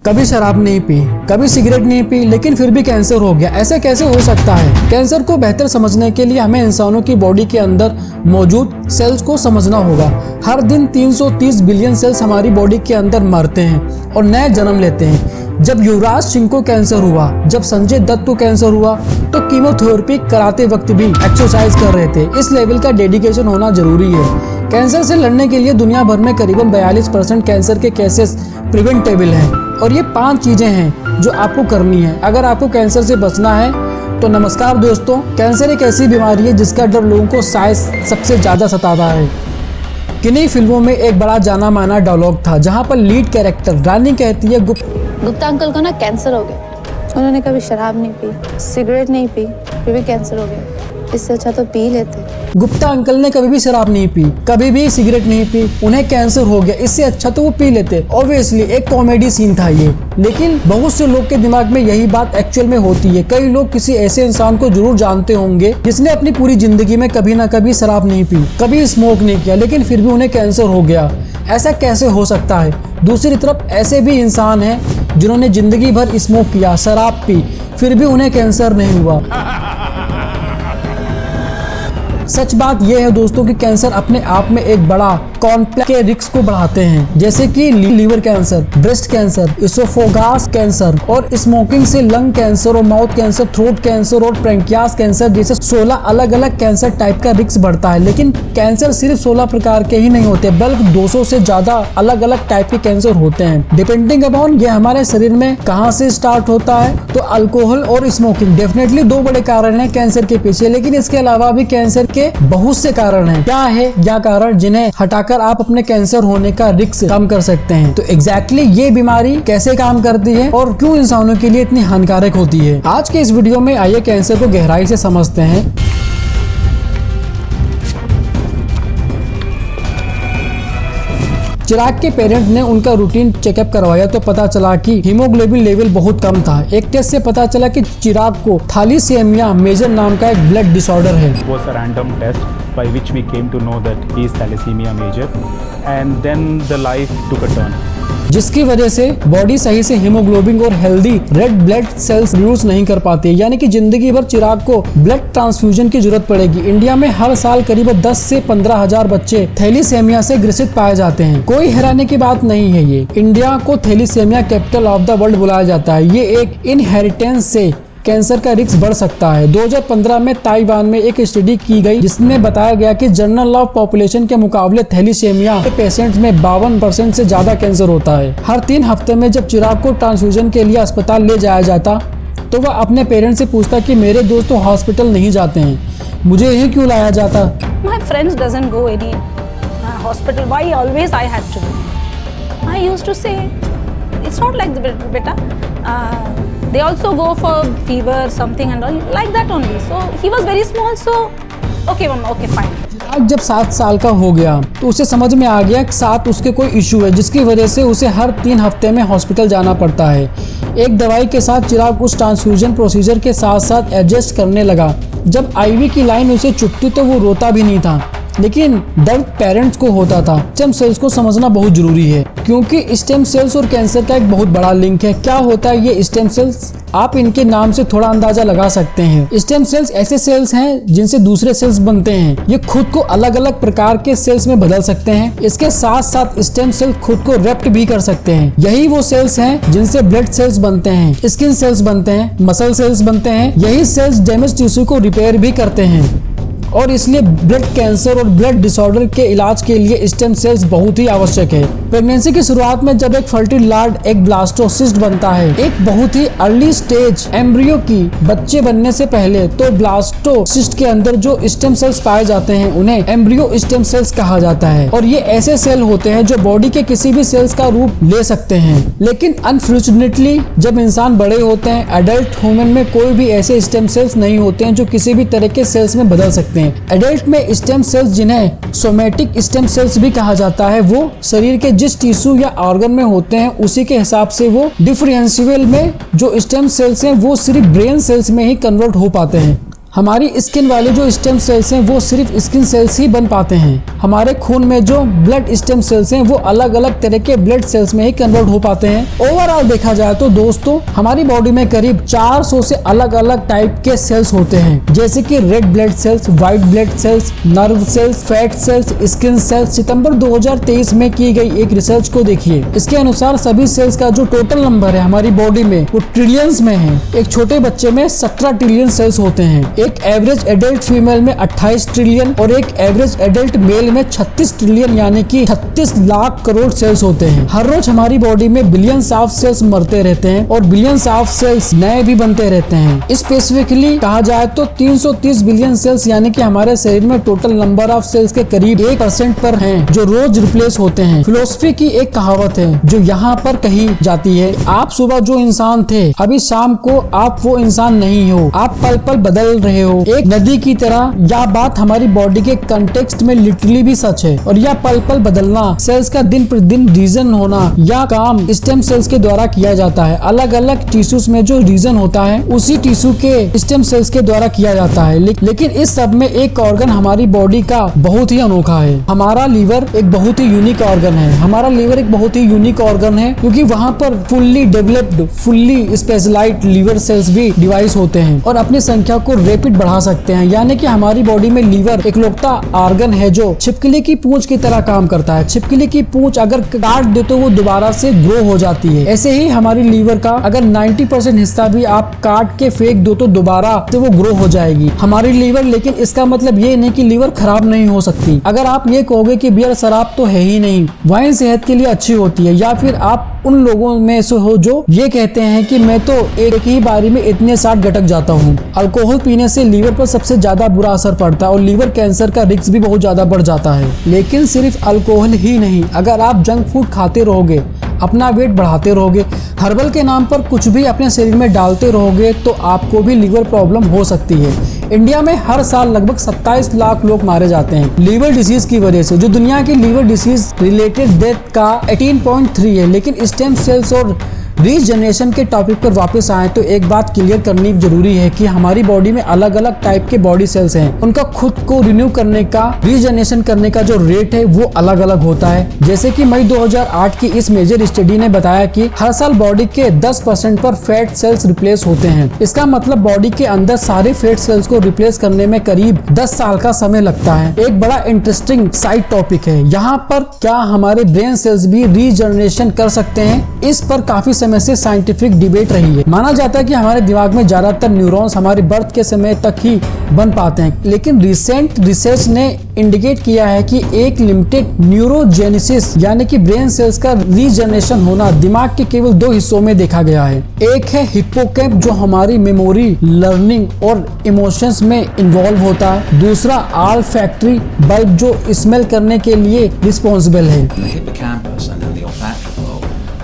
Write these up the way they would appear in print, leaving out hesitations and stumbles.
कभी शराब नहीं पी, कभी सिगरेट नहीं पी, लेकिन फिर भी कैंसर हो गया। ऐसा कैसे हो सकता है? कैंसर को बेहतर समझने के लिए हमें इंसानों की बॉडी के अंदर मौजूद सेल्स को समझना होगा। हर दिन 330 बिलियन सेल्स हमारी बॉडी के अंदर मरते हैं और नए जन्म लेते हैं। जब युवराज सिंह को कैंसर हुआ, जब संजय दत्त को कैंसर हुआ, तो कीमोथेरेपी कराते वक्त भी एक्सरसाइज कर रहे थे। इस लेवल का डेडिकेशन होना जरूरी है। कैंसर से लड़ने के लिए दुनिया भर में करीबन 42% कैंसर के केसेस प्रिवेंटेबल हैं और ये 5 चीजें हैं जो आपको करनी है अगर आपको कैंसर से बचना है। तो नमस्कार दोस्तों, कैंसर एक ऐसी बीमारी है जिसका डर लोगों को शायद सबसे ज्यादा सताता है। किन्हीं फिल्मों में एक बड़ा जाना माना डायलॉग था जहाँ पर लीड कैरेक्टर रानी कहती है गुप्ता अंकल को ना कैंसर हो गया। उन्होंने कभी शराब नहीं पी, सिगरेट नहीं पी, फिर भी कैंसर हो गया। इससे अच्छा तो पी लेते। गुप्ता अंकल ने कभी भी शराब नहीं पी, कभी भी सिगरेट नहीं पी, उन्हें कैंसर हो गया, इससे अच्छा तो वो पी लेते। ऑब्वियसली एक कॉमेडी सीन था ये, लेकिन बहुत से लोग के दिमाग में यही बात एक्चुअल में होती है। कई लोग किसी ऐसे इंसान को जरूर जानते होंगे जिसने अपनी पूरी जिंदगी में कभी ना कभी शराब नहीं पी, कभी स्मोक नहीं किया, लेकिन फिर भी उन्हें कैंसर हो गया। ऐसा कैसे हो सकता है? दूसरी तरफ ऐसे भी इंसान हैं जिन्होंने जिंदगी भर स्मोक किया, शराब पी, फिर भी उन्हें कैंसर नहीं हुआ। सच बात यह है दोस्तों कि कैंसर अपने आप में एक बड़ा कॉम्प्लेक्स के रिस्क को बढ़ाते हैं, जैसे कि liver cancer, breast cancer, oesophagus cancer और स्मोकिंग से लंग कैंसर और माउथ कैंसर, थ्रोट कैंसर और पैंक्रियास कैंसर जैसे 16 अलग अलग कैंसर टाइप का रिस्क बढ़ता है। लेकिन कैंसर सिर्फ 16 प्रकार के ही नहीं होते, बल्कि 200 से ज्यादा अलग अलग टाइप के कैंसर होते हैं। डिपेंडिंग अपॉन ये हमारे शरीर में कहाँ से स्टार्ट होता है। तो अल्कोहल और स्मोकिंग डेफिनेटली 2 बड़े कारण है कैंसर के पीछे, लेकिन इसके अलावा भी कैंसर के बहुत से कारण हैं। क्या है या कारण जिन्हें हटाकर आप अपने कैंसर होने का रिस्क कम कर सकते हैं? तो एग्जैक्टली ये बीमारी कैसे काम करती है और क्यों इंसानों के लिए इतनी हानिकारक होती है, आज के इस वीडियो में आइए कैंसर को गहराई से समझते हैं। चिराग के पेरेंट ने उनका रूटीन चेकअप करवाया तो पता चला कि हीमोग्लोबिन लेवल बहुत कम था। एक टेस्ट से पता चला कि चिराग को थैलेसीमिया मेजर नाम का एक ब्लड डिसऑर्डर है। It was a random test by which we came to know that he is thalassemia major, and then the life took a turn. जिसकी वजह से बॉडी सही से हीमोग्लोबिन और healthy red blood sales produce नहीं कर पाती, यानी कि जिंदगी भर चिराग को ब्लड ट्रांसफ्यूजन की जरूरत पड़ेगी। इंडिया में हर साल करीब 10 से 15 हजार बच्चे थैलेसीमिया से ग्रसित पाए जाते हैं। कोई हैरानी की बात नहीं है। ये इंडिया को thalassaemia capital of the world बुलाया जाता है। ये एक इनहेरिटेंस से कैंसर का रिस्क बढ़ सकता है। 2015 में ताइवान में एक स्टडी की गई जिसमें बताया गया कि जनरल ऑफ पॉपुलेशन के मुकाबले थैलेसीमिया के पेशेंट्स में 52% से ज्यादा कैंसर होता है। हर 3 हफ्ते में जब चिराग को ट्रांसफ्यूजन के लिए अस्पताल ले जाया जाता तो वह अपने पेरेंट्स से पूछता कि मेरे दोस्त तो हॉस्पिटल नहीं जाते हैं, मुझे यही क्यों लाया जाता? My friends doesn't go any hospital. Why always I have to go? I used to say, it's not like beta. They also go for fever, something and all like that only. So he was very small. So okay, mama, okay, fine. चिराग जब 7 साल का हो गया तो उसे समझ में आ गया कि साथ उसके कोई इशू है, जिसकी वजह से उसे हर 3 हफ्ते में हॉस्पिटल जाना पड़ता है। एक दवाई के साथ चिराग उस ट्रांसफ्यूजन प्रोसीजर के साथ साथ एडजस्ट करने लगा। जब आईवी की लाइन उसे चुभती तो वो रोता भी नहीं था, लेकिन दर्द पेरेंट्स को होता था। स्टेम सेल्स को समझना बहुत जरूरी है क्योंकि स्टेम सेल्स और कैंसर का एक बहुत बड़ा लिंक है। क्या होता है ये स्टेम सेल्स? आप इनके नाम से थोड़ा अंदाजा लगा सकते हैं। स्टेम सेल्स ऐसे सेल्स हैं जिनसे दूसरे सेल्स बनते हैं। ये खुद को अलग अलग प्रकार के सेल्स में बदल सकते हैं। इसके साथ साथ स्टेम सेल खुद को रेप्ट भी कर सकते हैं। यही वो सेल्स हैं जिनसे ब्लड सेल्स बनते हैं, स्किन सेल्स बनते हैं, मसल सेल्स बनते हैं। यही सेल्स डैमेज टिश्यू को रिपेयर भी करते हैं और इसलिए ब्लड कैंसर और ब्लड डिसऑर्डर के इलाज के लिए स्टेम सेल्स बहुत ही आवश्यक है। प्रेगनेंसी की शुरुआत में जब एक फर्टिल लार्ड एक ब्लास्टोसिस्ट बनता है, एक बहुत ही अर्ली स्टेज एम्ब्रियो की बच्चे बनने से पहले, तो ब्लास्टोसिस्ट के अंदर जो स्टेम सेल्स पाए जाते हैं उन्हें एम्ब्रियो स्टेम सेल्स कहा जाता है। और ये ऐसे सेल होते हैं जो बॉडी के किसी भी सेल्स का रूप ले सकते हैं। लेकिन अनफॉर्चुनेटली जब इंसान बड़े होते हैं, एडल्ट ह्यूमन में कोई भी ऐसे स्टेम सेल्स नहीं होते हैं जो किसी भी तरह के सेल्स में बदल सकते हैं। एडल्ट में स्टेम सेल्स, जिन्हें सोमेटिक स्टेम सेल्स भी कहा जाता है, वो शरीर के जिस टिश्यू या ऑर्गन में होते हैं उसी के हिसाब से वो डिफरेंशियल में जो स्टेम सेल्स हैं वो सिर्फ ब्रेन सेल्स में ही कन्वर्ट हो पाते हैं। हमारी स्किन वाले जो स्टेम सेल्स हैं वो सिर्फ स्किन सेल्स ही बन पाते हैं। हमारे खून में जो ब्लड स्टेम सेल्स हैं वो अलग अलग तरह के ब्लड सेल्स में ही कन्वर्ट हो पाते हैं। ओवरऑल देखा जाए तो दोस्तों हमारी बॉडी में करीब 400 से अलग अलग टाइप के सेल्स होते हैं, जैसे कि red blood cells, white blood cells, nerve cells, fat cells, skin cells. सितंबर 2023 में की गई एक रिसर्च को देखिए। इसके अनुसार सभी सेल्स का जो टोटल नंबर है हमारी बॉडी में वो ट्रिलियंस में है। एक छोटे बच्चे में 17 ट्रिलियन सेल्स होते हैं, एक एवरेज एडल्ट फीमेल में 28 ट्रिलियन और एक एवरेज एडल्ट मेल में 36 ट्रिलियन यानी कि 36 लाख करोड़ सेल्स होते हैं। हर रोज हमारी बॉडी में बिलियंस ऑफ सेल्स मरते रहते हैं और बिलियंस ऑफ सेल्स नए भी बनते रहते हैं। स्पेसिफिकली कहा जाए तो 330 बिलियन सेल्स यानी कि हमारे शरीर में टोटल नंबर ऑफ सेल्स के करीब 1% पर हैं जो रोज रिप्लेस होते हैं। फिलोसफी की एक कहावत है जो यहाँ पर कही जाती है, आप सुबह जो इंसान थे अभी शाम को आप वो इंसान नहीं हो, आप पल पल बदल रहे हो एक नदी की तरह। यह बात हमारी बॉडी के कंटेक्स्ट में लिटरली भी सच है और यह पल पल बदलना, सेल्स का दिन प्रतिदिन रीजन होना, यह काम स्टेम सेल्स के द्वारा किया जाता है। अलग अलग टिश्यूज में जो रीजन होता है उसी टिश्यू के स्टेम सेल्स के द्वारा किया जाता है। लेकिन इस सब में एक ऑर्गन हमारी बॉडी का बहुत ही अनोखा है। हमारा लीवर एक बहुत ही यूनिक ऑर्गन है। हमारा लीवर एक बहुत ही यूनिक ऑर्गन है क्योंकि वहाँ पर fully developed, fully specialised liver cells भी डिवाइस होते हैं और अपनी संख्या को रैपिड बढ़ा सकते हैं। यानी कि हमारी बॉडी में लीवर इकलौता ऑर्गन है जो छिपकली की पूंछ की तरह काम करता है। छिपकली की पूंछ अगर काट दे तो वो दोबारा से ग्रो हो जाती है। ऐसे ही हमारी लीवर का अगर 90% हिस्सा भी आप काट के फेंक दो तो दोबारा से वो ग्रो हो जाएगी हमारी लीवर। लेकिन इसका मतलब ये नहीं कि लीवर खराब नहीं हो सकती। अगर आप ये कहोगे कि बियर शराब तो है ही नहीं, वाइन सेहत के लिए अच्छी होती है, या फिर आप उन लोगों में से हो जो ये कहते हैं कि मैं तो एक ही बारी में इतने 60 गटक जाता हूँ। अल्कोहल पीने से लीवर पर सबसे ज्यादा बुरा असर पड़ता है और लीवर कैंसर का रिस्क भी बहुत ज्यादा बढ़ जाता है। लेकिन सिर्फ अल्कोहल ही नहीं, अगर आप जंक फूड खाते रहोगे, अपना वेट बढ़ाते रहोगे, हर्बल के नाम पर कुछ भी अपने शरीर में डालते रहोगे तो आपको भी लीवर प्रॉब्लम हो सकती है। इंडिया में हर साल लगभग 27 लाख लोग मारे जाते हैं लीवर डिसीज की वजह से, जो दुनिया की लीवर डिसीज रिलेटेड डेथ का 18.3 है। लेकिन स्टेम सेल्स और रीजनरेशन के टॉपिक पर वापस आए तो एक बात क्लियर करनी जरूरी है कि हमारी बॉडी में अलग अलग टाइप के बॉडी सेल्स हैं। उनका खुद को रिन्यू करने का, रीजनरेशन करने का जो रेट है वो अलग अलग होता है। जैसे कि मई 2008 की इस मेजर स्टडी ने बताया कि हर साल बॉडी के 10% पर फैट सेल्स रिप्लेस होते हैं। इसका मतलब बॉडी के अंदर सारे फैट सेल्स को रिप्लेस करने में करीब 10 साल का समय लगता है। एक बड़ा इंटरेस्टिंग साइड टॉपिक है यहाँ पर, क्या हमारे ब्रेन सेल्स भी रीजनरेशन कर सकते हैं? इस पर काफी समय से साइंटिफिक डिबेट रही है। माना जाता है कि हमारे दिमाग में ज्यादातर न्यूरॉन्स हमारे बर्थ के समय तक ही बन पाते हैं, लेकिन रिसेंट रिसर्च ने इंडिकेट किया है कि एक लिमिटेड न्यूरोजेनेसिस यानी कि ब्रेन सेल्स का रीजनरेशन होना दिमाग के केवल 2 हिस्सों में देखा गया है। एक है हिप्पोकैम्प जो हमारी मेमोरी, लर्निंग और इमोशंस में इन्वॉल्व होता है। दूसरा ऑल्फैक्टरी बल्ब जो स्मेल करने के लिए रिस्पॉन्सिबल है।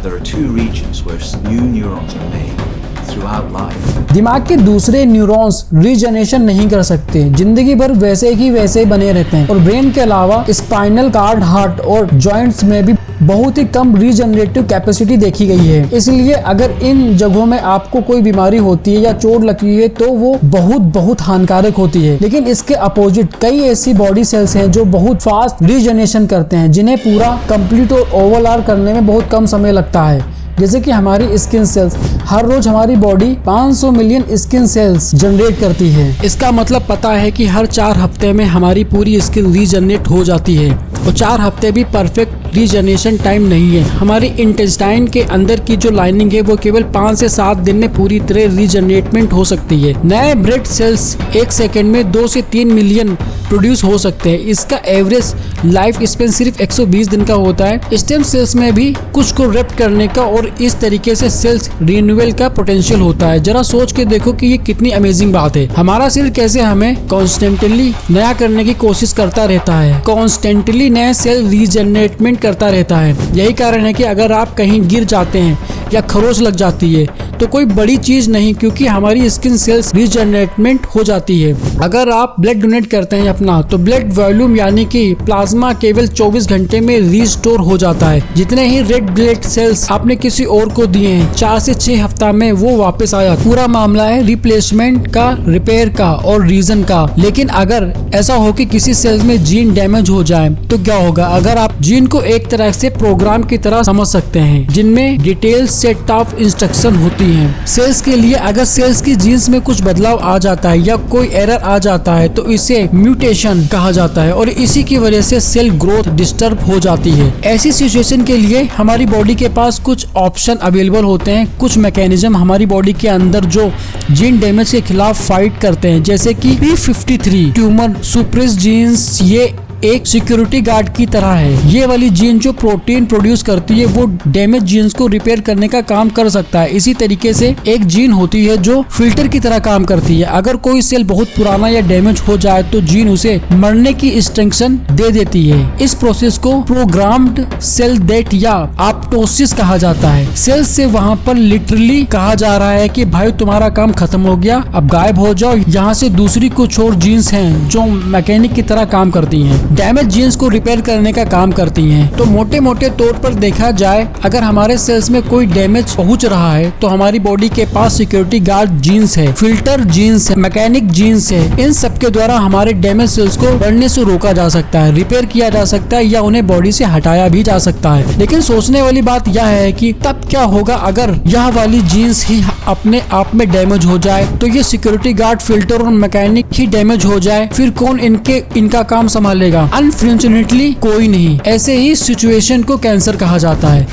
There are 2 regions where new neurons are made throughout life. दिमाग के दूसरे न्यूरॉन्स रीजनरेशन नहीं कर सकते, जिंदगी भर वैसे ही वैसे बने रहते हैं। और ब्रेन के अलावा स्पाइनल कार्ड, हार्ट और जॉइंट्स में भी बहुत ही कम रीजनरेटिव कैपेसिटी देखी गई है। इसलिए अगर इन जगहों में आपको कोई बीमारी होती है या चोट लगती है तो वो बहुत हानिकारक होती है। लेकिन इसके अपोजिट कई ऐसी बॉडी सेल्स हैं जो बहुत फास्ट रीजनरेशन करते हैं, जिन्हें पूरा कंप्लीट और ओवरऑल करने में बहुत कम समय लगता है। जैसे कि हमारी स्किन सेल्स, हर रोज हमारी body 500 million skin cells generate करती है। इसका मतलब पता है कि हर 4 हफ्ते में हमारी पूरी स्किन रीजनरेट हो जाती है और 4 हफ्ते भी परफेक्ट रीजनरेशन टाइम नहीं है। हमारी इंटेस्टाइन के अंदर की जो लाइनिंग है वो केवल 5 से 7 दिन में पूरी तरह रीजनरेटमेंट हो सकती है। नए ब्लड सेल्स 1 सेकेंड में 2 से 3 मिलियन प्रोड्यूस हो सकते हैं। इसका एवरेज लाइफ स्पेन सिर्फ 120 दिन का होता है। स्टेम सेल्स में भी कुछ को रेप्ट करने का और इस तरीके से सेल्स रिन्यूअल का पोटेंशियल होता है। जरा सोच के देखो कि ये कितनी अमेजिंग बात है। हमारा शरीर कैसे हमें कॉन्स्टेंटली नया करने की कोशिश करता रहता है, कॉन्स्टेंटली नए सेल रीजनरेटमेंट करता रहता है। यही कारण है कि अगर आप कहीं गिर जाते हैं या खरोच लग जाती है तो कोई बड़ी चीज नहीं, क्योंकि हमारी स्किन सेल्स रीजनरेटमेंट हो जाती है। अगर आप ब्लड डोनेट करते हैं अपना, तो ब्लड वॉल्यूम यानी कि प्लाज्मा केवल 24 घंटे में रिस्टोर हो जाता है। जितने ही रेड ब्लड सेल्स आपने किसी और को दिए हैं, 4 से 6 हफ्ता में वो वापस आया। पूरा मामला है रिप्लेसमेंट का, रिपेयर का और रीजन का। लेकिन अगर ऐसा हो कि किसी सेल्स में जीन डैमेज हो जाए तो क्या होगा? अगर आप जीन को एक तरह से प्रोग्राम की तरह समझ सकते हैं, जिनमें डिटेल सेट ऑफ इंस्ट्रक्शन होती हैं सेल्स के लिए। अगर सेल्स की जीन्स में कुछ बदलाव आ जाता है या कोई एरर आ जाता है तो इसे म्यूटेशन कहा जाता है और इसी की वजह से सेल ग्रोथ डिस्टर्ब हो जाती है। ऐसी सिचुएशन के लिए हमारी बॉडी के पास कुछ ऑप्शन अवेलेबल होते हैं, कुछ मैकेनिज्म हमारी बॉडी के अंदर जो जीन डैमेज के खिलाफ फाइट करते हैं, जैसे कि P53 ट्यूमर सुप्रेस जीन्स। ये एक सिक्योरिटी गार्ड की तरह है। ये वाली जीन जो प्रोटीन प्रोड्यूस करती है वो डैमेज जीन्स को रिपेयर करने का काम कर सकता है। इसी तरीके से एक जीन होती है जो फिल्टर की तरह काम करती है। अगर कोई सेल बहुत पुराना या डैमेज हो जाए तो जीन उसे मरने की इंस्ट्रक्शन दे देती है। इस प्रोसेस को प्रोग्राम्ड सेल डेथ या अपटोसिस कहा जाता है। सेल से वहाँ पर लिटरली कहा जा रहा है कि भाई तुम्हारा काम खत्म हो गया, अब गायब हो जाओ। यहाँ से दूसरी कुछ और जीन्स हैं जो मैकेनिक की तरह काम करती हैं, डैमेज जीन्स को रिपेयर करने का काम करती हैं। तो मोटे मोटे तौर पर देखा जाए, अगर हमारे सेल्स में कोई डैमेज पहुंच रहा है तो हमारी बॉडी के पास सिक्योरिटी गार्ड जीन्स है, फिल्टर जीन्स है, मैकेनिक जीन्स है। इन सब के द्वारा हमारे डैमेज सेल्स को बढ़ने से रोका जा सकता है, रिपेयर किया जा सकता है या उन्हें बॉडी से हटाया भी जा सकता है। लेकिन सोचने वाली बात यह है कि तब क्या होगा अगर यह वाली जीन्स ही अपने आप में डैमेज हो जाए? तो ये सिक्योरिटी गार्ड, फिल्टर और मैकेनिक ही डैमेज हो जाए, फिर कौन इनका काम संभालेगा? अनफॉर्चुनेटली कोई नहीं। ऐसे ही सिचुएशन को कैंसर कहा जाता है।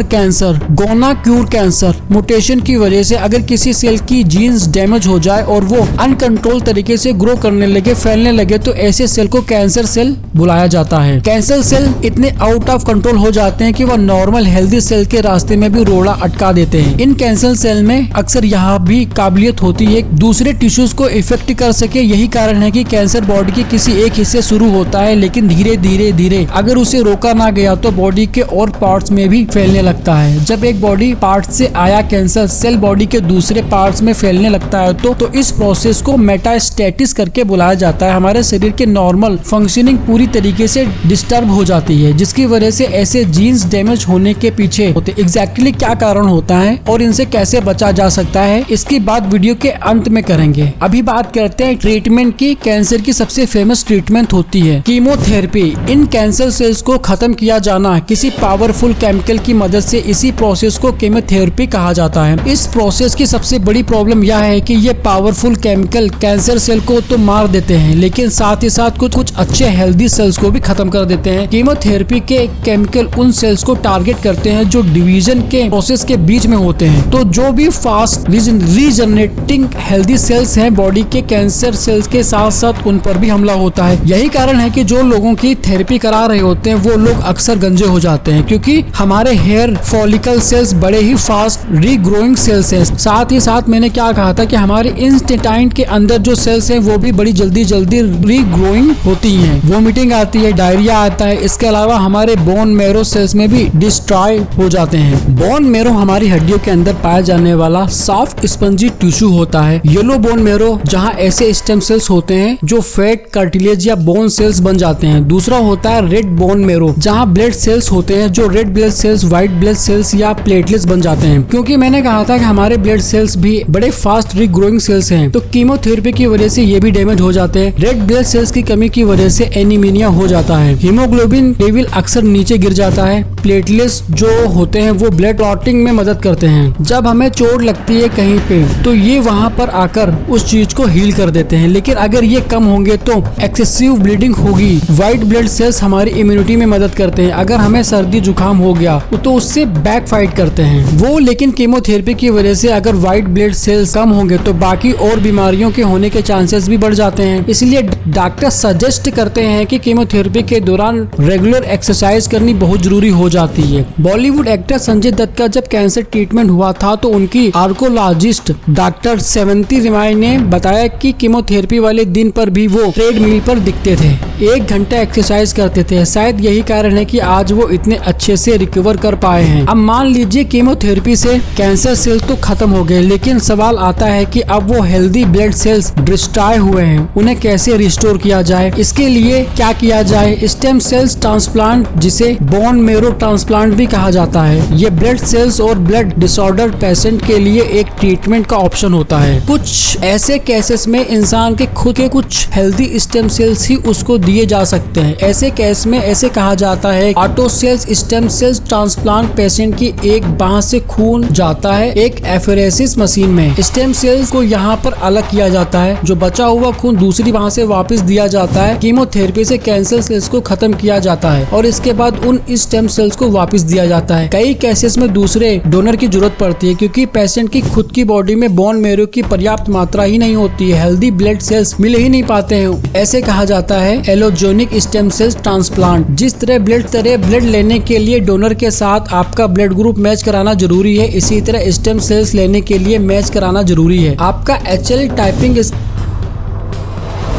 Cancer gonna cure cancer mutation की वजह से अगर किसी सेल की जीन्स डैमेज हो जाए और वो अनकंट्रोल तरीके से ग्रो करने लगे, फैलने लगे, तो ऐसे सेल को कैंसर सेल बुलाया जाता है। कैंसर सेल इतने आउट ऑफ कंट्रोल हो जाते हैं कि वह नॉर्मल हेल्दी सेल के रास्ते में भी रोड़ा अटका देते हैं। इन कैंसर सेल में अक्सर यहाँ भी काबिलियत होती है दूसरे टिश्यूज को इफेक्ट कर सके। यही कारण है कि कैंसर बॉडी के किसी एक हिस्से शुरू होता है, लेकिन धीरे धीरे अगर उसे रोका ना गया तो बॉडी के और पार्ट्स में भी फैलने लगता है। जब एक बॉडी पार्ट से आया कैंसर सेल बॉडी के दूसरे पार्ट्स में फैलने लगता है तो इस प्रोसेस को मेटास्टेसिस करके बुलाया जाता है। हमारे शरीर के नॉर्मल फंक्शनिंग पूरी तरीके से डिस्टर्ब हो जाती है, जिसकी वजह से ऐसे जीन्स डैमेज होने के पीछे होते एग्जैक्टली क्या कारण होता है और इनसे कैसे बचा जा सकता है, इसकी बात वीडियो के अंत में करेंगे। अभी बात करते हैं ट्रीटमेंट की। कैंसर की सबसे फेमस ट्रीटमेंट होती है कीमोथेरेपी। इन कैंसर सेल्स को खत्म किया जाना किसी पावरफुल केमिकल की मदद से, इसी प्रोसेस को कीमोथेरेपी कहा जाता है। इस प्रोसेस की सबसे बड़ी प्रॉब्लम यह है कि ये पावरफुल केमिकल कैंसर सेल को तो मार देते हैं, लेकिन साथ ही साथ कुछ अच्छे हेल्दी सेल्स को भी खत्म कर देते हैं। कीमोथेरेपी के केमिकल उन सेल्स को टारगेट करते हैं जो डिवीजन के प्रोसेस के बीच में होते हैं। तो जो भी फास्ट रीजनरेटिंग हेल्दी सेल्स हैं बॉडी के, कैंसर सेल्स के साथ साथ उन पर भी हमला होता है। यही कारण है कि जो लोगों की थेरेपी करा रहे होते हैं वो लोग अक्सर गंजे हो जाते हैं, क्योंकि हमारे हेयर फॉलिकल सेल्स बड़े ही फास्ट रीग्रोइंग सेल्स हैं। साथ ही साथ मैंने क्या कहा था कि हमारे इंटेस्टाइन के अंदर जो सेल्स हैं वो भी बड़ी जल्दी रीग्रोइंग होती हैं। वोमिटिंग आती है, डायरिया आता है। इसके अलावा हमारे बोन मैरो सेल्स में भी डिस्ट्रॉय हो जाते हैं। बोन मैरो हमारी हड्डियों के अंदर पाया जाने वाला सॉफ्ट स्पंजी टिश्यू होता है। येलो बोन मैरो जहाँ ऐसे स्टेम सेल्स होते हैं जो फैट, कार्टिलेज या बोन सेल्स बन जाते हैं। दूसरा होता है रेड बोन मैरो, जहाँ ब्लड सेल्स होते हैं जो red blood cells, white blood sales या प्लेटलेट्स बन जाते हैं। क्योंकि मैंने कहा था कि हमारे ब्लड सेल्स भी बड़े फास्ट रीग्रोइंग सेल्स हैं, तो कीमोथेरेपी की वजह से ये भी डैमेज हो जाते हैं। रेड ब्लड सेल्स की कमी की वजह से एनीमिया हो जाता है। हीमोग्लोबिन लेवल अक्सर नीचे गिर जाता है। प्लेटलेट्स जो होते हैं वो ब्लड क्लॉटिंग में मदद करते हैं। जब हमें चोट लगती है कहीं पे तो ये वहाँ पर आकर उस चीज को हील कर देते हैं। लेकिन अगर ये कम होंगे तो एक्सेसिव ब्लीडिंग होगी। व्हाइट ब्लड सेल्स हमारी इम्यूनिटी में मदद करते हैं। अगर हमें सर्दी जुकाम हो गया तो उससे बैक फाइट करते हैं वो। लेकिन कीमोथेरेपी की वजह से अगर व्हाइट ब्लड सेल्स कम होंगे तो बाकी और बीमारियों के होने के चांसेस भी बढ़ जाते हैं। इसलिए डॉक्टर सजेस्ट करते हैं कि कीमोथेरेपी के दौरान रेगुलर एक्सरसाइज करनी बहुत जरूरी हो जाती है। बॉलीवुड एक्टर संजय दत्त का जब कैंसर ट्रीटमेंट हुआ था तो उनकी आर्कोलॉजिस्ट डॉक्टर सेवंती रिमाई ने बताया कि कीमोथेरेपी वाले दिन पर भी वो ट्रेडमिल पर दिखते थे, 1 घंटा एक्सरसाइज करते थे। शायद यही कारण है कि आज वो इतने अच्छे से रिकवर कर पाए हैं। अब मान लीजिए कीमोथेरेपी से कैंसर सेल्स तो खत्म हो गए, लेकिन सवाल आता है कि अब वो हेल्दी ब्लड सेल्स डिस्ट्रॉय हुए हैं, उन्हें कैसे रिस्टोर किया जाए, इसके लिए क्या किया जाए। स्टेम सेल्स ट्रांसप्लांट, जिसे बोन मेरो ट्रांसप्लांट भी कहा जाता है, ये ब्लड सेल्स और ब्लड डिसऑर्डर पेशेंट के लिए एक ट्रीटमेंट का ऑप्शन होता है। कुछ ऐसे केसेस में इंसान के खुद के कुछ हेल्दी स्टेम सेल्स ही उसको दिए जा सकते हैं। ऐसे केस में ऐसे कहा जाता है auto cells stem cells transplant. Patient की एक बांह से खून जाता है एक एफेरेसिस मशीन में, स्टेम सेल्स को यहाँ पर अलग किया जाता है, जो बचा हुआ खून दूसरी बांह से वापस दिया जाता है। कीमोथेरेपी से कैंसर सेल्स को खत्म किया जाता है और इसके बाद उन स्टेम सेल्स को वापस दिया जाता है। कई केसेस में दूसरे डोनर की जरूरत पड़ती है क्योंकि पेशेंट की खुद की बॉडी में बोन मेरो की पर्याप्त मात्रा ही नहीं होती है, हेल्दी ब्लड सेल्स मिल ही नहीं पाते हैं। ऐसे कहा जाता है एलोजेनिक स्टेम सेल्स ट्रांसप्लांट। जिस तरह ब्लड लेने के लिए डोनर के साथ आपका ब्लड ग्रुप मैच कराना जरूरी है, इसी तरह स्टेम सेल्स लेने के लिए मैच कराना जरूरी है। आपका HL टाइपिंग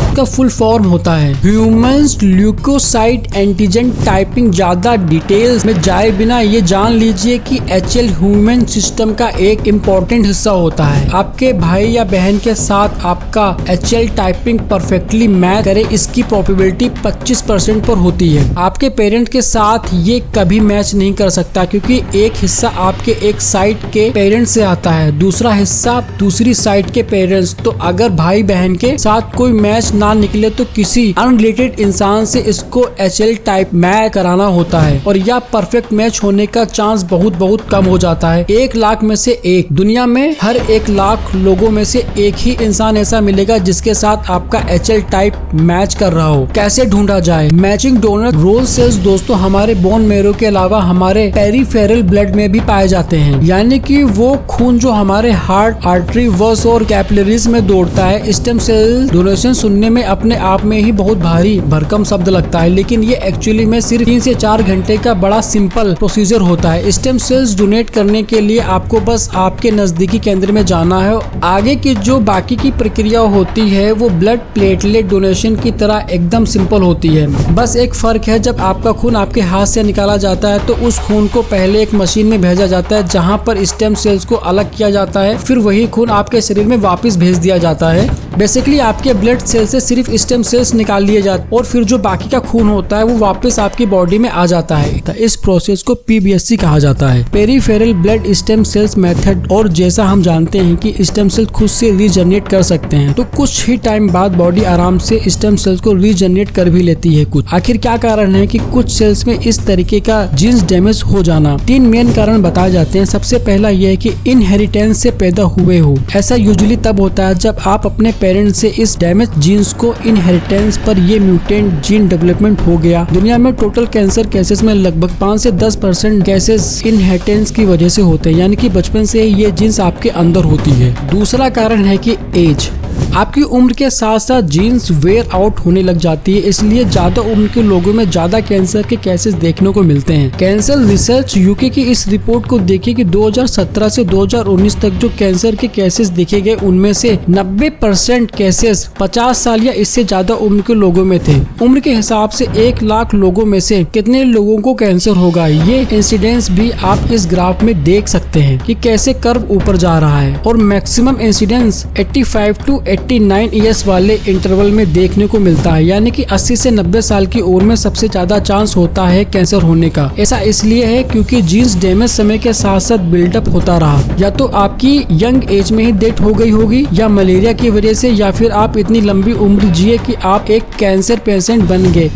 का फुल फॉर्म होता है ह्यूमन ल्यूकोसाइट एंटीजन टाइपिंग। ज्यादा डिटेल्स में जाए बिना ये जान लीजिए कि HL ह्यूमन सिस्टम का एक इम्पोर्टेंट हिस्सा होता है। आपके भाई या बहन के साथ आपका HL टाइपिंग परफेक्टली मैच करे, इसकी प्रोबेबिलिटी 25% पर होती है। आपके पेरेंट के साथ ये कभी मैच नहीं कर सकता क्योंकि एक हिस्सा आपके एक साइड के पेरेंट्स से आता है, दूसरा हिस्सा दूसरी साइड के पेरेंट्स। तो अगर भाई बहन के साथ कोई मैच ना निकले तो किसी अनरिलेटेड इंसान से इसको HL टाइप मैच कराना होता है और यह परफेक्ट मैच होने का चांस बहुत कम हो जाता है। 1 लाख में से 1, दुनिया में हर 1 लाख लोगों में से एक ही इंसान ऐसा मिलेगा जिसके साथ आपका HL टाइप मैच कर रहा हो। कैसे ढूंढा जाए मैचिंग डोनर? रोल सेल्स दोस्तों हमारे बोन मेरो के अलावा हमारे पेरिफेरल ब्लड में भी पाए जाते हैं, यानी कि वो खून जो हमारे हार्ट, आर्टरी, वस और कैपिलरीज में दौड़ता है। स्टेम सेल डोनेशन सुनने में अपने आप में ही बहुत भारी भरकम शब्द लगता है, लेकिन ये एक्चुअली में सिर्फ 3 से 4 घंटे का बड़ा सिंपल प्रोसीजर होता है। स्टेम सेल्स डोनेट करने के लिए आपको बस आपके नजदीकी केंद्र में जाना है। आगे की जो बाकी की प्रक्रिया होती है वो ब्लड प्लेटलेट डोनेशन की तरह एकदम सिंपल होती है। बस एक फर्क है, जब आपका खून आपके हाथ से निकाला जाता है तो उस खून को पहले एक मशीन में भेजा जाता है जहाँ पर स्टेम सेल्स को अलग किया जाता है, फिर वही खून आपके शरीर में वापस भेज दिया जाता है। बेसिकली आपके ब्लड सेल से सिर्फ स्टेम सेल्स निकाल लिए जाते और फिर जो बाकी का खून होता है वो वापस आपकी बॉडी में आ जाता है। इस प्रोसेस को PBSC कहा जाता है, peripheral blood stem cells method. और जैसा हम जानते हैं कि स्टेम सेल्स खुद से रीजनरेट कर सकते हैं, तो कुछ ही टाइम बाद बॉडी आराम से स्टेम सेल्स को रीजनरेट कर भी लेती है। कुछ आखिर क्या कारण है कि कुछ सेल्स में इस तरीके का जीन्स डैमेज हो जाना? 3 मेन कारण बताए जाते हैं। सबसे पहला यह है कि इनहेरिटेंस से पैदा हुए हो। ऐसा यूजुअली तब होता है जब आप अपने पेरेंट्स से इस डैमेज जीन्स को इनहेरिटेंस पर ये म्यूटेंट जीन डेवलपमेंट हो गया। दुनिया में टोटल कैंसर केसेस में लगभग 5 से 10% केसेस इनहेरिटेंस की वजह से होते हैं, यानी कि बचपन से ये जीन्स आपके अंदर होती है। दूसरा कारण है कि एज। आपकी उम्र के साथ साथ जीन्स वेयर आउट होने लग जाती है, इसलिए ज्यादा उम्र के लोगों में ज्यादा कैंसर के केसेस देखने को मिलते हैं। कैंसर रिसर्च UK की इस रिपोर्ट को देखिए कि 2017 से 2019 तक जो कैंसर के केसेस देखे गए उनमें से 90% केसेस 50 साल या इससे ज्यादा उम्र के लोगों में थे। उम्र के हिसाब से 1 लाख लोगों में से कितने लोगों को कैंसर होगा, ये इंसिडेंस भी आप इस ग्राफ में देख सकते हैं कि कैसे कर्व ऊपर जा रहा है। और मैक्सिमम इंसिडेंस 85 to 89 ईयर्स वाले इंटरवल में देखने को मिलता है, यानी कि 80 से 90 साल की उम्र में सबसे ज्यादा चांस होता है कैंसर होने का। ऐसा इसलिए है क्योंकि जीन्स डैमेज समय के साथ साथ बिल्डअप होता रहा। या तो आपकी यंग एज में ही डेथ हो गई होगी, या मलेरिया की वजह से, या फिर आप इतनी लंबी उम्र जिए कि आप एक कैंसर पेशेंट बन गए।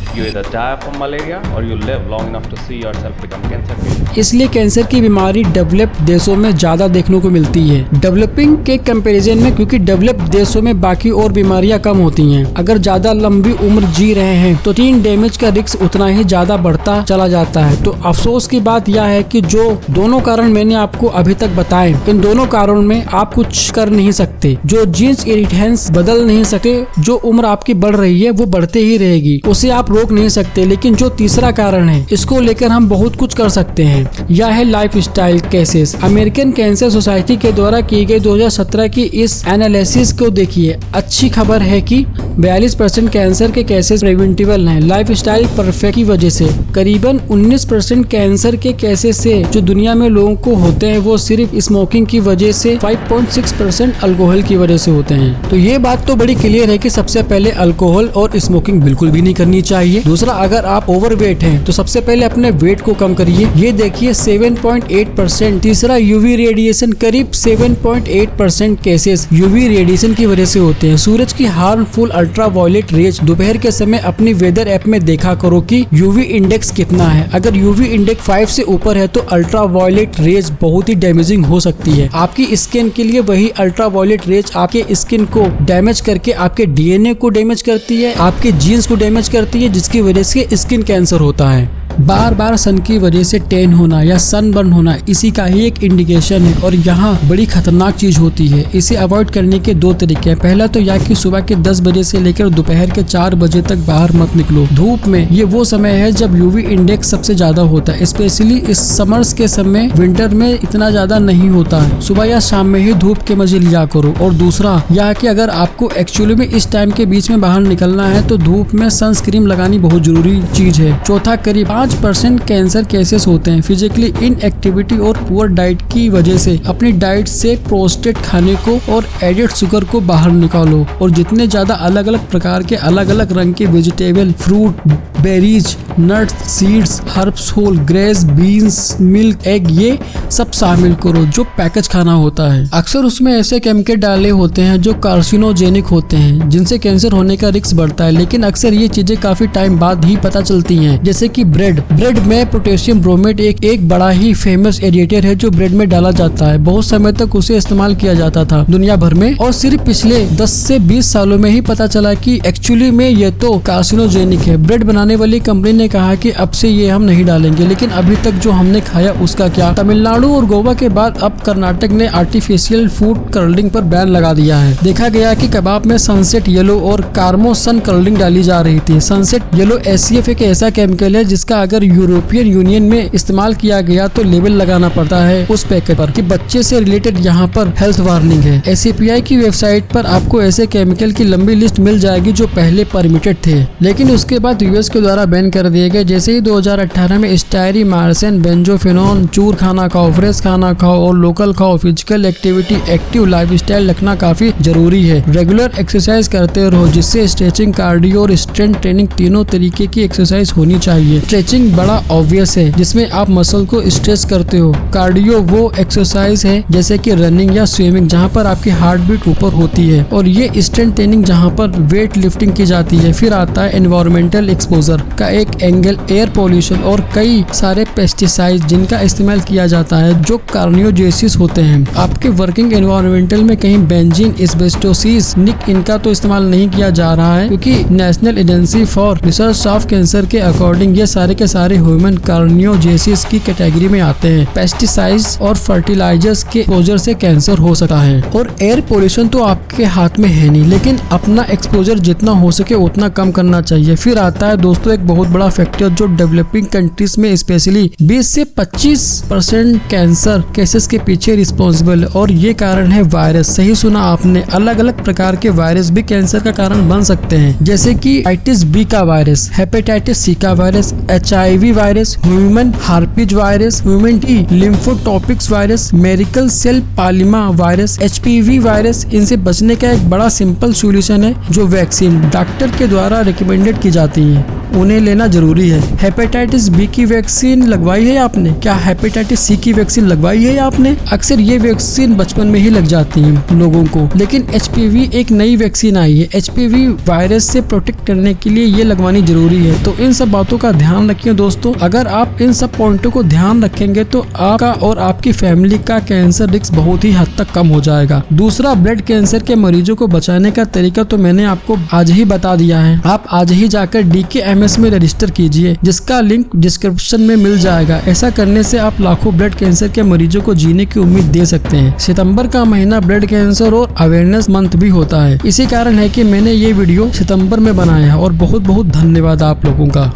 इसलिए कैंसर की बीमारी डेवलप्ड देशों में ज्यादा देखने को मिलती है डेवलपिंग के कंपैरिजन में, क्योंकि डेवलप्ड देशों में बाकी और बीमारियां कम होती हैं। अगर ज्यादा लंबी उम्र जी रहे हैं तो जीन डैमेज का रिस्क उतना ही ज्यादा बढ़ता चला जाता है। तो अफसोस की बात यह है कि जो दोनों कारण मैंने आपको अभी तक बताए, इन दोनों कारणों में आप कुछ कर नहीं सकते। जो जीन्स इरिटेंस बदल नहीं सकते, जो उम्र आपकी बढ़ रही है वो बढ़ते ही रहेगी, उसे आप रोक नहीं सकते। लेकिन जो तीसरा कारण है, इसको लेकर हम बहुत कुछ कर सकते हैं। यह है lifestyle cases. American cancer society के द्वारा की गई 2017 की इस एनालिसिस को देखिए, अच्छी खबर है कि 42% कैंसर के केसेस प्रिवेंटेबल हैं लाइफस्टाइल परफेक्ट की वजह से। करीबन 19% कैंसर के केसेस से जो दुनिया में लोगों को होते हैं वो सिर्फ स्मोकिंग की वजह से, 5.6% अल्कोहल की वजह से होते हैं। तो ये बात तो बड़ी क्लियर है कि सबसे पहले अल्कोहल और स्मोकिंग बिल्कुल भी नहीं करनी चाहिए। दूसरा, अगर आप ओवरवेट हैं तो सबसे पहले अपने वेट को कम करिए। ये देखिए 7.8%। तीसरा, यूवी रेडिएशन, करीब 7.8% केसेस यूवी रेडिएशन की वजह से होते हैं। सूरज की हार्मफुल अल्ट्रावायलेट रेज दोपहर के समय अपनी वेदर ऐप में देखा करो कि यूवी इंडेक्स कितना है। अगर यूवी इंडेक्स 5 से ऊपर है तो अल्ट्रावायलेट रेज बहुत ही डैमेजिंग हो सकती है आपकी स्किन के लिए। वही अल्ट्रावायलेट रेज आपके स्किन को डैमेज करके आपके डीएनए को डैमेज करती है, आपके जीन्स को डैमेज करती है, जिसकी वजह से स्किन कैंसर होता है। बार बार सन की वजह से टैन होना या सनबर्न होना इसी का ही एक इंडिकेशन है और यहाँ बड़ी खतरनाक चीज होती है। इसे अवॉइड करने के 2 तरीके हैं। पहला तो यह कि सुबह के 10 बजे से लेकर दोपहर के 4 बजे तक बाहर मत निकलो धूप में। ये वो समय है जब यूवी इंडेक्स सबसे ज्यादा होता है, स्पेशली इस समर्स के समय। विंटर में इतना ज्यादा नहीं होता है। सुबह या शाम में ही धूप के मजे लिया करो। और दूसरा यह कि अगर आपको एक्चुअली में इस टाइम के बीच में बाहर निकलना है तो धूप में सनस्क्रीन लगानी बहुत जरूरी चीज है। चौथा, करीब 5% कैंसर केसेस होते हैं फिजिकली इनएक्टिविटी और पुअर डाइट की वजह से। अपनी डाइट से प्रोस्टेट खाने को और एडेड शुगर को बाहर निकालो और जितने ज्यादा अलग अलग प्रकार के अलग अलग रंग के vegetable, fruit, berries, nuts, seeds, herbs, whole grains, beans, milk, egg, ये सब शामिल करो जो पैकेज खाना होता है। अक्सर उसमें ऐसे केमिकल डाले होते हैं जो कार्सिनोजेनिक होते हैं जिनसे कैंसर होने का रिस्क बढ़ता है, लेकिन अक्सर ये चीजें काफी टाइम बाद ही पता चलती हैं। जैसे कि ब्रेड में पोटेशियम ब्रोमेट एक बड़ा ही फेमस एडिएटर है जो ब्रेड में डाला जाता है। बहुत समय तक उसे इस्तेमाल किया जाता था दुनिया भर में और सिर्फ पिछले 10 से 20 सालों में ही पता चला कि एक्चुअली में ये तो कार्सिनोजेनिक है। ब्रेड बनाने वाली कंपनी ने कहा कि अब से ये हम नहीं डालेंगे, लेकिन अभी तक जो हमने खाया उसका क्या। तमिलनाडु और गोवा के बाद अब कर्नाटक ने आर्टिफिशियल फूड कलरिंग पर बैन लगा दिया है। देखा गया कि कबाब में सनसेट येलो और कार्मोसन कलरिंग डाली जा रही थी। सनसेट येलो SCF एक ऐसा केमिकल है जिसका अगर यूरोपियन यूनियन में इस्तेमाल किया गया तो लेबल लगाना पड़ता है उस पैकेट पर कि बच्चे से रिलेटेड यहाँ पर हेल्थ वार्निंग है। SAPI की वेबसाइट पर आपको ऐसे केमिकल की लंबी लिस्ट मिल जाएगी जो पहले परमिटेड थे, लेकिन उसके बाद US के द्वारा बैन कर दिए गए। जैसे ही 2018 में स्टायरी, मार्सन, बेंजोफिनोन, चूर खाना खाओ, फ्रेश खाना खाओ और लोकल खाओ। फिजिकल एक्टिविटी, एक्टिव लाइफस्टाइल रखना काफी जरूरी है। रेगुलर एक्सरसाइज करते रहो जिससे स्ट्रेचिंग, कार्डियो और स्ट्रेंथ ट्रेनिंग तीनों तरीके की एक्सरसाइज होनी चाहिए। स्ट्रेचिंग बड़ा ऑब्वियस है जिसमें आप मसल को स्ट्रेच करते हो। कार्डियो वो एक्सरसाइज है जैसे कि रनिंग या स्विमिंग जहाँ पर आपकी हार्ट बीट ऊपर होती है, और ये स्ट्रेंथ ट्रेनिंग जहाँ पर वेट लिफ्टिंग की जाती है। फिर आता है एनवायरमेंटल एक्सपोजर का एक एंगल, एयर पोल्यूशन और कई सारे पेस्टिसाइड जिनका इस्तेमाल किया जाता है जो कार्नियोजेसिस होते हैं। आपके वर्किंग एनवायरमेंटल में कहीं बेंजीन, एस्बेस्टोसिस, निक इनका तो इस्तेमाल नहीं किया जा रहा है क्योंकि national agency for research of cancer के अकॉर्डिंग ये सारे के सारे ह्यूमन कार्नियोजेसिस की कैटेगरी में आते हैं। पेस्टिसाइड्स और फर्टिलाइजर्स के एक्सपोजर से कैंसर हो सकता है। और एयर पोल्यूशन तो आपके हाथ में है नहीं, लेकिन अपना एक्सपोजर जितना हो सके उतना कम करना चाहिए। फिर आता है दोस्तों एक बहुत बड़ा फैक्टर जो डेवलपिंग कंट्रीज में स्पेशली 20 से 25% कैंसर केसेस के पीछे रिस्पॉन्सिबल है, और ये कारण है वायरस। सही सुना आपने, अलग अलग प्रकार के वायरस भी कैंसर का कारण बन सकते हैं, जैसे कि हेपेटाइटिस बी का वायरस, हेपेटाइटिस सी का virus, HIV virus, human herpes virus, human T lymphotropic virus, Merkel cell polyoma virus, HPV virus. इनसे बचने का एक बड़ा सिंपल सॉल्यूशन है जो वैक्सीन डॉक्टर के द्वारा रिकमेंडेड की जाती है, उन्हें लेना जरूरी है। हेपेटाइटिस बी की वैक्सीन लगवाई है आपने? क्या हेपेटाइटिस सी की वैक्सीन लगवाई है आपने? अक्सर ये वैक्सीन बचपन में ही लग जाती है लोगों को, लेकिन HPV एक नई वैक्सीन आई है। HPV वायरस से प्रोटेक्ट करने के लिए ये लगवानी जरूरी है। तो इन सब बातों का ध्यान रखिए दोस्तों। अगर आप इन सब पॉइंटों को ध्यान रखेंगे तो आपका और आपकी फैमिली का कैंसर रिस्क बहुत ही हद तक कम हो जाएगा। दूसरा, ब्लड कैंसर के मरीजों को बचाने का तरीका तो मैंने आपको आज ही बता दिया है। आप आज ही जाकर DKMS में रजिस्टर कीजिए, जिसका लिंक डिस्क्रिप्शन में मिल जाएगा। ऐसा करने से आप लाखों ब्लड कैंसर के मरीजों को जीने की उम्मीद दे सकते हैं। सितंबर का महीना ब्लड कैंसर और अवेयरनेस मंथ भी होता है। इसी कारण है कि मैंने ये वीडियो सितंबर में बनाया है, और बहुत बहुत धन्यवाद आप लोगों का।